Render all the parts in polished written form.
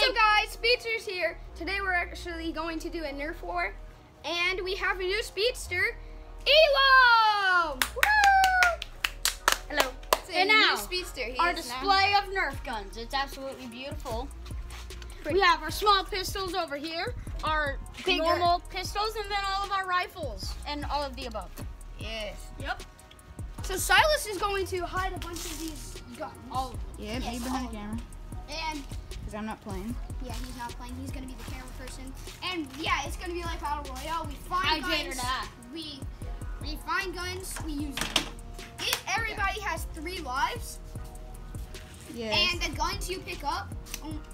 What's up, guys? Speedster's here. Today we're actually going to do a Nerf war, and we have a new Speedster, ELAM! Woo! Hello. And now, new Speedster. Our display of Nerf guns. It's absolutely beautiful. We have our small pistols over here, our normal pistols, and then all of our rifles, and all of the above. Yes. Yep. So Silas is going to hide a bunch of these guns. Yeah, me behind the camera. And because I'm not playing. yeah, he's not playing. He's gonna be the camera person. And yeah, it's gonna be like Battle Royale. We find guns. We find guns. We use them. Everybody has 3 lives. Yes. And the guns you pick up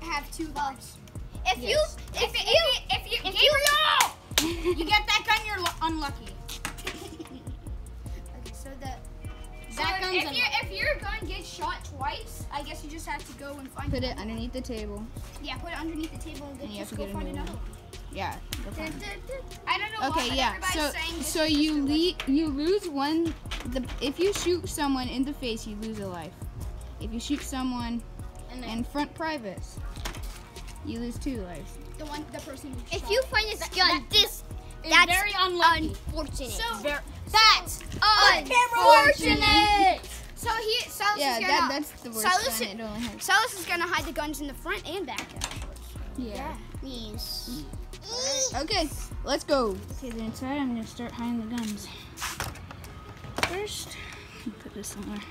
have 2 lives. If you You get that gun, you're unlucky. Okay, so if your gun gets shot twice, I guess you just have to go and find Put it underneath the table. Yeah, put it underneath the table and then And you have just to go get a find new another one. one. Yeah. Go find it. I don't know why, Okay, but yeah. everybody's saying this So is you lose one. If you shoot someone in the face, you lose a life. If you shoot someone in front privates, you lose 2 lives. the person who If shot. you find this gun, That's very unlucky. unfortunate. So That's unfortunate. So Silas Yeah, is gonna that's the worst Silas, gun. It only has. Silas is gonna hide the guns in the front and back. Yeah. Yes. Okay, let's go. Okay, then inside I'm gonna start hiding the guns. First, put this somewhere.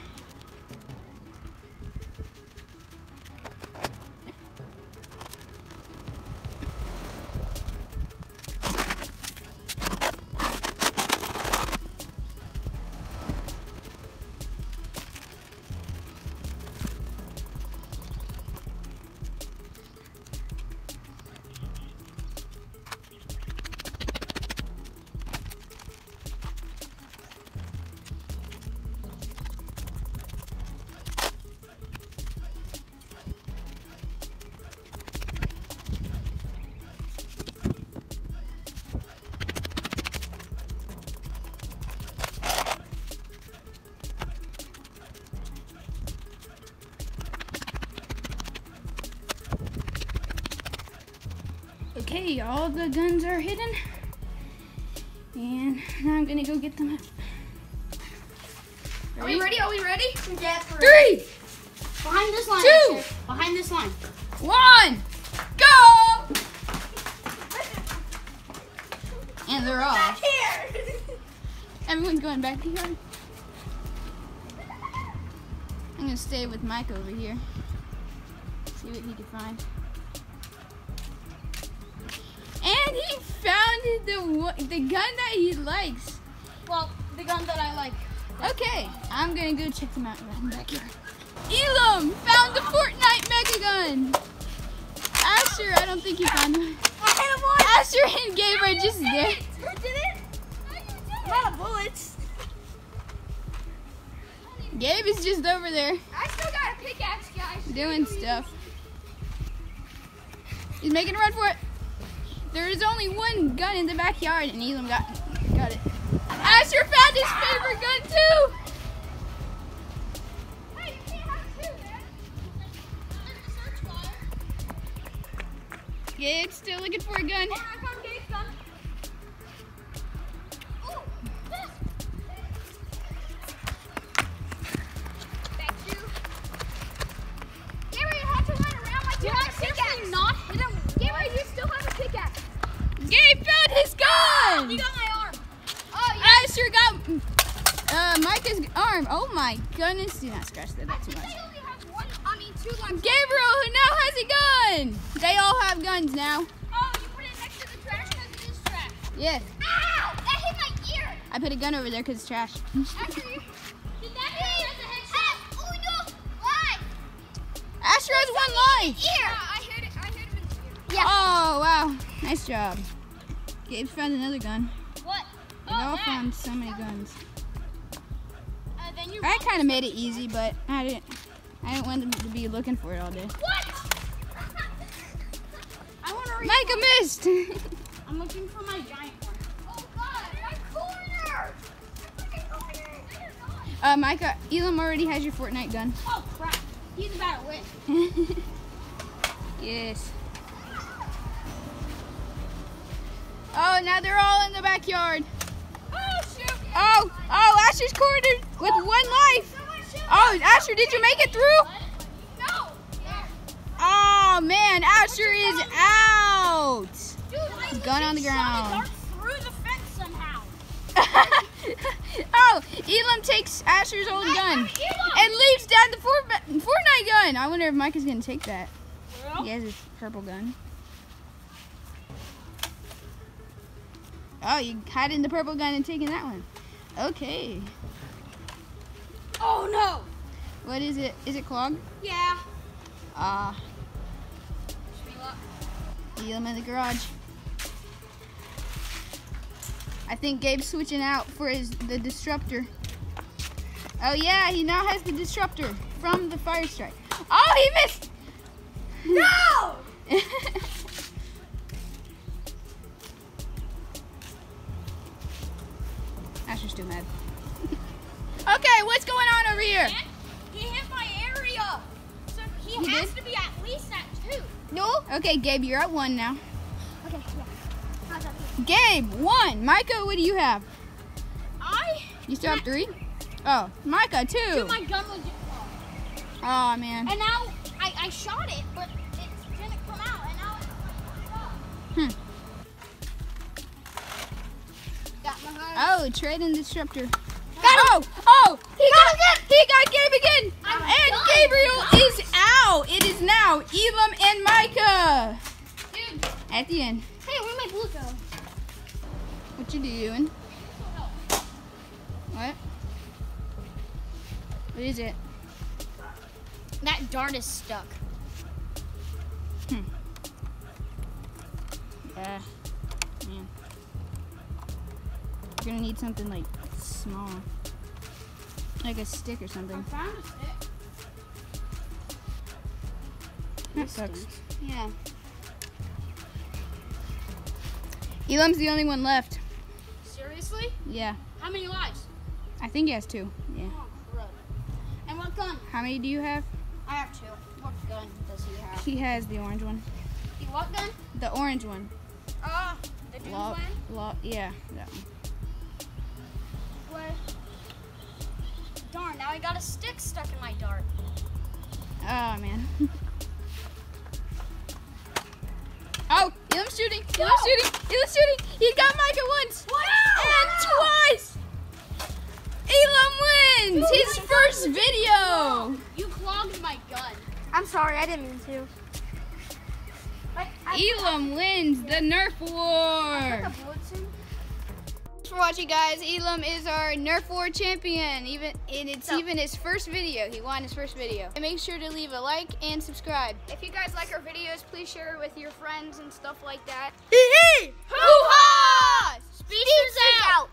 Okay, all the guns are hidden. And now I'm gonna go get them up. Are we ready? Are we ready? Yeah, 3, behind this line. 2, Asher. Behind this line. 1, go! And they're off. Here. Everyone's going back to the yard. I'm gonna stay with Mike over here. See what he can find. And he found the gun that he likes. Well, the gun that I like. Okay, I'm gonna go check them out in the backyard. Elam found the Fortnite Mega Gun. Asher, I don't think he found one. Asher and Gabe are just there. Who did it? I'm out of bullets. Gabe is just over there I still got a pickaxe, guys. doing stuff. He's making a run for it. There is only one gun in the backyard, and Elam got it. Asher found his favorite gun too. Hey, you can't have 2, man. Gabe's still looking for a gun. I found Gabe's gun. Ooh, this. Thank you. Gary, you have to run around like you have a pickaxe. Not hit him. Gary, you still have a pickaxe. Gabe found his gun. He got my arm. Oh, yeah. Asher got Micah's arm. Oh my goodness! Do not scratch that up too much. They only have 2 lives. Gabriel, who now has a gun. They all have guns now. Oh, you put it next to the trash because it is trash. Yes. Ow! That hit my ear. I put a gun over there because it's trash. After you. Did that hit as a headshot? Oh, no. Why? Asher has 1 life. Ear. I hit him in the ear. Yeah. Oh wow, nice job. Gabe found another gun. What? They all found so many guns. Then you I kind of made it easy, but I didn't want them to be looking for it all day. What? I want to read. Micah missed. I'm looking for my giant one. Oh, God. My corner. Micah, Elam already has your Fortnite gun. Oh crap! He's about to win. Yes. Oh, now they're all in the backyard. Oh, shoot. Oh, Asher's cornered with 1 life. Oh, Asher, did you make it through? No. Oh, man, Asher is out. Dude, Gun on the ground. Dart through the fence somehow. Oh, Elam takes Asher's old gun and leaves Dad the Fortnite gun. I wonder if Mike is going to take that. He has his purple gun. Oh, you hiding the purple gun and taking that one. Okay. Oh no. What is it? Is it clogged? Yeah. Elam in the garage. I think Gabe's switching out for the disruptor. Oh yeah, he now has the disruptor from the fire strike. Oh, he missed! No! Asher's too mad. Okay, what's going on over here? He hit my area. So he has to be at least at 2. No? Okay, Gabe, you're at 1 now. Okay, yeah. How's that feel? Gabe, 1. Micah, what do you have? You still have 3? Oh, Micah, 2. Dude, my gun was Oh, man. and now I shot it, but it didn't come out, and now it's Got my gun. Oh, trade and disruptor. Oh, he got Gabe again. And Gabriel is out. It is now Elam and Micah. Dude. At the end. Hey, where'd my blue go? What you doing? What? What is it? that dart is stuck. Man. You're gonna need something like small. Like a stick or something. I found a stick. That sucks. Yeah. Elam's the only one left. Seriously? Yeah. How many lives? I think he has 2. Yeah. Oh, crud. And what gun? How many do you have? I have 2. What gun does he have? He has the orange one. What gun? The orange one. The Doomsland? Yeah, that one. What? Darn, now I got a stick stuck in my dart. Oh, man. Oh, Elam's shooting. Elam's shooting. Elam's shooting. He got Micah once. And twice. Elam wins his first video. You clogged my gun. I'm sorry, I didn't mean to. Elam wins the Nerf war. Thanks for watching, guys. Elam is our Nerf war champion. Even his first video. He won his first video. And make sure to leave a like and subscribe. If you guys like our videos, please share it with your friends and stuff like that. Hoo-ha! Speedster's out.